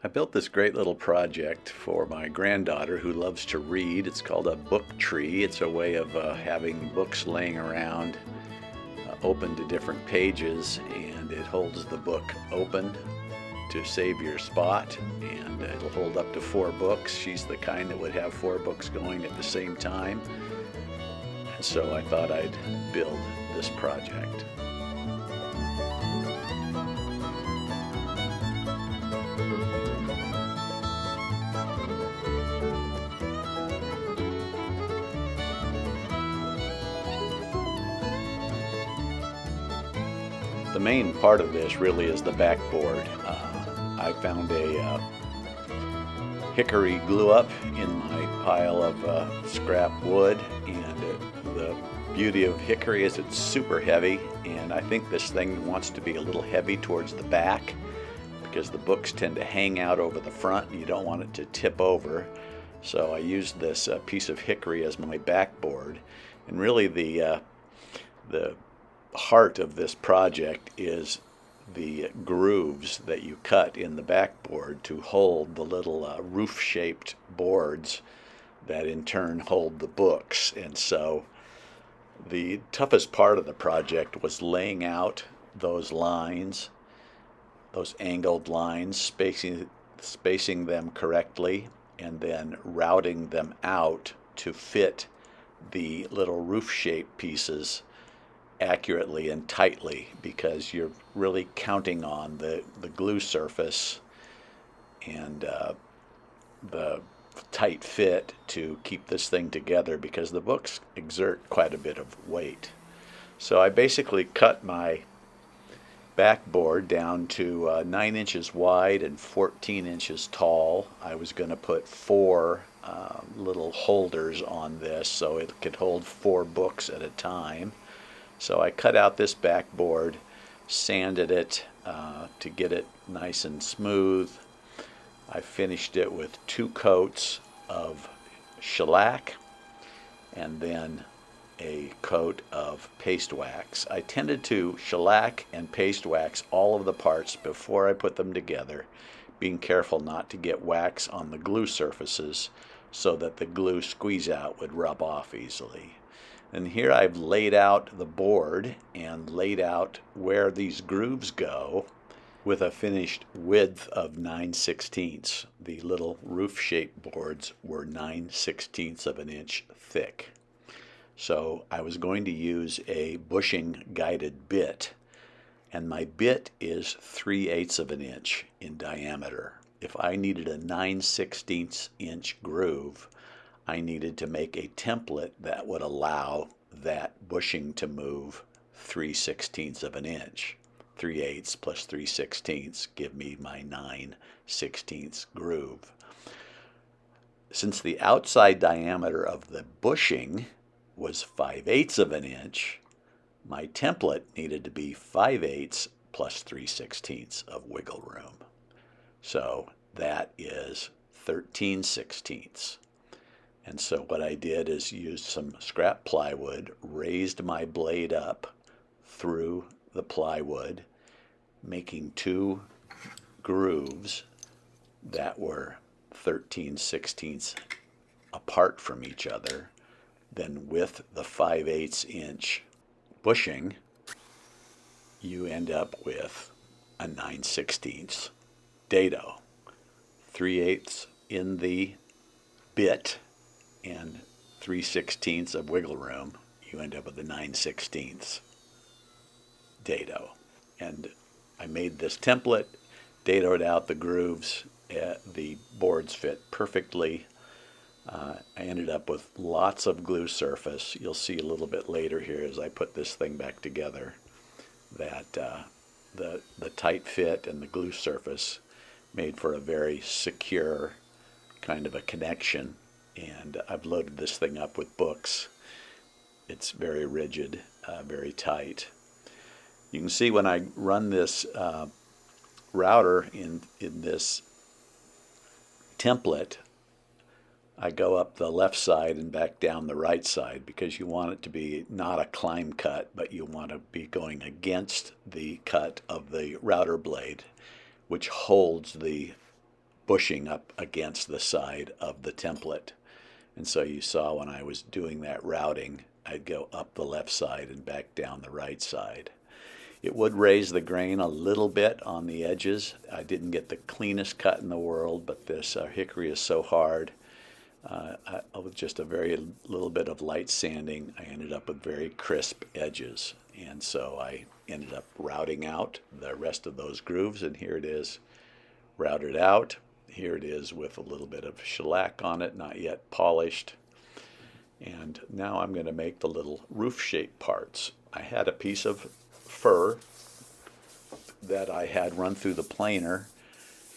I built this great little project for my granddaughter who loves to read. It's called a book tree. It's a way of having books laying around, open to different pages, and it holds the book open to save your spot, and it'll hold up to 4 books. She's the kind that would have 4 books going at the same time, and so I thought I'd build this project. The main part of this really is the backboard. I found a hickory glue up in my pile of scrap wood, and the beauty of hickory is it's super heavy, and I think this thing wants to be a little heavy towards the back because the books tend to hang out over the front and you don't want it to tip over. So I used this piece of hickory as my backboard, and really the heart of this project is the grooves that you cut in the backboard to hold the little roof-shaped boards that in turn hold the books. And so the toughest part of the project was laying out those lines, those angled lines, spacing them correctly, and then routing them out to fit the little roof-shaped pieces accurately and tightly, because you're really counting on the glue surface and the tight fit to keep this thing together, because the books exert quite a bit of weight. So I basically cut my backboard down to 9 inches wide and 14 inches tall. I was going to put 4 little holders on this so it could hold 4 books at a time. So I cut out this backboard, sanded it to get it nice and smooth. I finished it with 2 coats of shellac and then a coat of paste wax. I tended to shellac and paste wax all of the parts before I put them together, being careful not to get wax on the glue surfaces so that the glue squeeze out would rub off easily. And here I've laid out the board and laid out where these grooves go with a finished width of 9/16. The little roof-shaped boards were 9/16 of an inch thick. So I was going to use a bushing guided bit, and my bit is 3/8 of an inch in diameter. If I needed a 9/16 inch groove, I needed to make a template that would allow that bushing to move 3/16 of an inch. 3/8 plus 3/16 give me my 9/16 groove. Since the outside diameter of the bushing was 5/8 of an inch, my template needed to be 5/8 plus 3/16 of wiggle room. So that is 13/16. And so what I did is used some scrap plywood, raised my blade up through the plywood, making 2 grooves that were 13/16 apart from each other. Then with the 5/8 inch bushing, you end up with a 9/16 dado. 3/8 in the bit and 3/16 of wiggle room, you end up with a 9/16 dado. And I made this template, dadoed out the grooves. The boards fit perfectly. I ended up with lots of glue surface. You'll see a little bit later here as I put this thing back together that the tight fit and the glue surface made for a very secure kind of a connection. And I've loaded this thing up with books. It's very rigid, very tight. You can see when I run this router in this template, I go up the left side and back down the right side because you want it to be not a climb cut, but you want to be going against the cut of the router blade, which holds the bushing up against the side of the template. And so you saw when I was doing that routing, I'd go up the left side and back down the right side. It would raise the grain a little bit on the edges. I didn't get the cleanest cut in the world, but this hickory is so hard. With just a very little bit of light sanding, I ended up with very crisp edges. And so I ended up routing out the rest of those grooves, and here it is routed out. Here it is with a little bit of shellac on it, not yet polished. And now I'm going to make the little roof-shaped parts. I had a piece of fir that I had run through the planer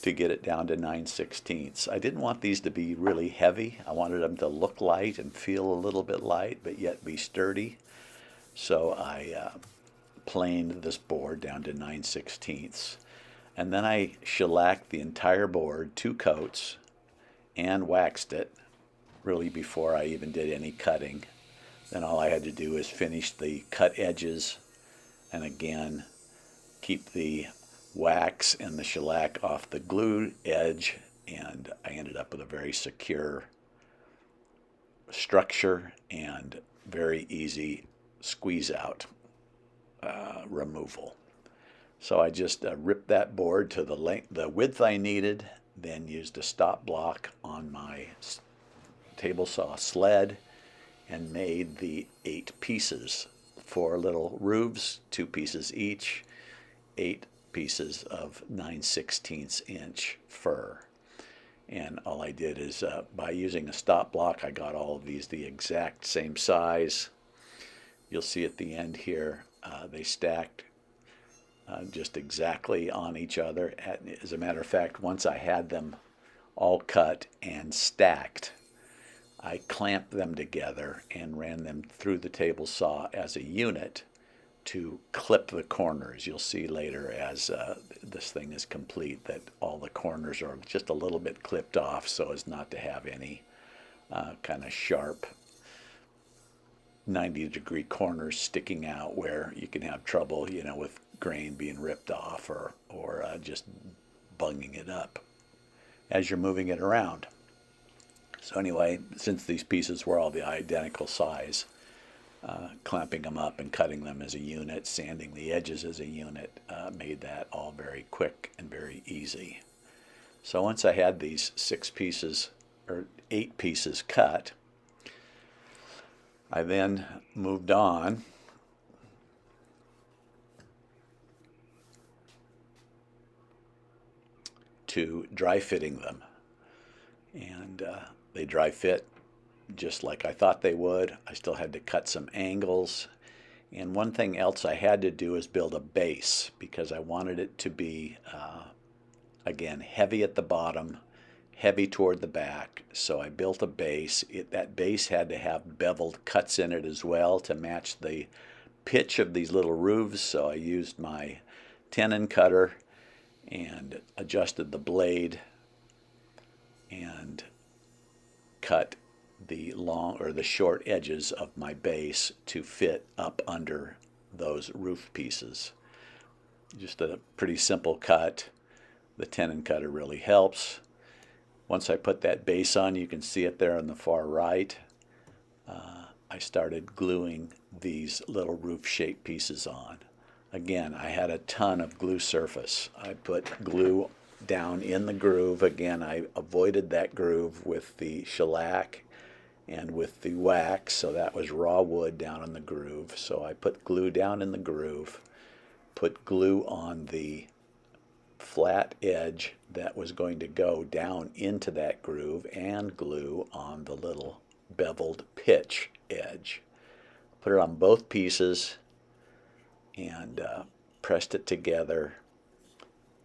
to get it down to 9/16. I didn't want these to be really heavy. I wanted them to look light and feel a little bit light, but yet be sturdy. So I planed this board down to 9/16. And then I shellacked the entire board 2 coats and waxed it, really before I even did any cutting. Then all I had to do is finish the cut edges and again keep the wax and the shellac off the glue edge, and I ended up with a very secure structure and very easy squeeze out removal. So I just ripped that board to the width I needed, then used a stop block on my table saw sled and made the 8 pieces, 4 little roofs, 2 pieces each, 8 pieces of 9/16 inch fir. And all I did is by using a stop block, I got all of these the exact same size. You'll see at the end here, they stacked just exactly on each other. As a matter of fact, once I had them all cut and stacked, I clamped them together and ran them through the table saw as a unit to clip the corners. You'll see later as this thing is complete that all the corners are just a little bit clipped off so as not to have any kind of sharp 90-degree corners sticking out where you can have trouble, with grain being ripped off or just bunging it up as you're moving it around. So anyway, since these pieces were all the identical size, clamping them up and cutting them as a unit, sanding the edges as a unit, made that all very quick and very easy. So once I had these 6 pieces or 8 pieces cut, I then moved on to dry fitting them. And they dry fit just like I thought they would. I still had to cut some angles. And one thing else I had to do is build a base because I wanted it to be, again, heavy at the bottom, heavy toward the back. So I built a base. That base had to have beveled cuts in it as well to match the pitch of these little roofs. So I used my tenon cutter and adjusted the blade and cut the long or the short edges of my base to fit up under those roof pieces. Just a pretty simple cut. The tenon cutter really helps. Once I put that base on, you can see it there on the far right. I started gluing these little roof-shaped pieces on. Again, I had a ton of glue surface. I put glue down in the groove. Again, I avoided that groove with the shellac and with the wax, so that was raw wood down in the groove. So I put glue down in the groove, put glue on the flat edge that was going to go down into that groove, and glue on the little beveled pitch edge. Put it on both pieces and pressed it together.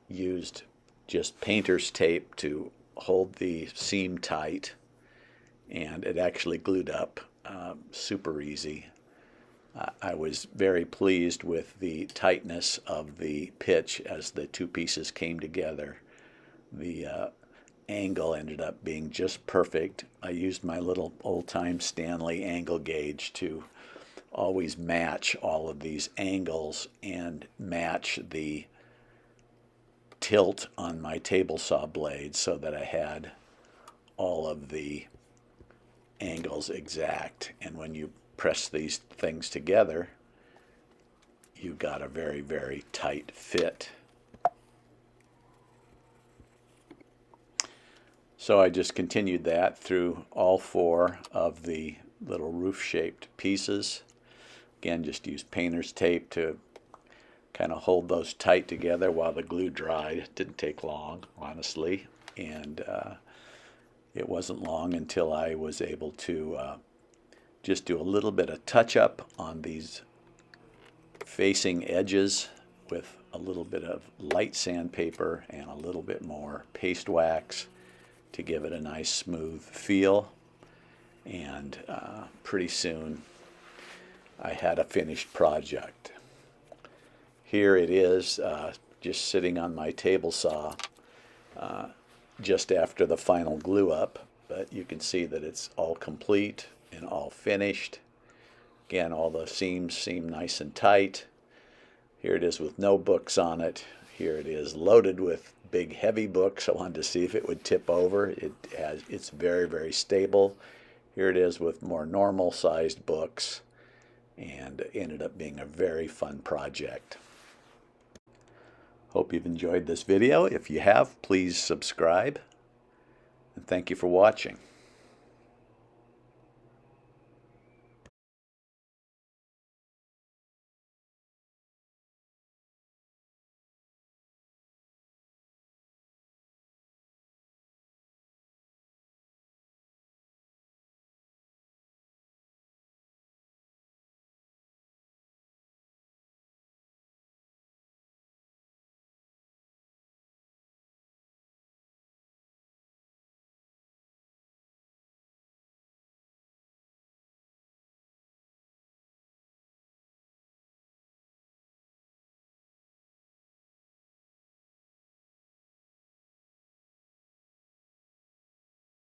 Used just painter's tape to hold the seam tight, and it actually glued up super easy. I was very pleased with the tightness of the pitch as the 2 pieces came together. The angle ended up being just perfect. I used my little old-time Stanley angle gauge to always match all of these angles and match the tilt on my table saw blade so that I had all of the angles exact. And when you press these things together, you got a very, very tight fit. So I just continued that through all 4 of the little roof-shaped pieces. Again, just used painter's tape to kind of hold those tight together while the glue dried. It didn't take long, honestly, and it wasn't long until I was able to just do a little bit of touch-up on these facing edges with a little bit of light sandpaper and a little bit more paste wax to give it a nice smooth feel. And pretty soon I had a finished project. Here it is, just sitting on my table saw just after the final glue up, but you can see that it's all complete and all finished. Again, all the seams seem nice and tight. Here it is with no books on it. Here it is loaded with big heavy books. I wanted to see if it would tip over. It's very, very stable. Here it is with more normal sized books, and it ended up being a very fun project. Hope you've enjoyed this video. If you have, please subscribe, and thank you for watching.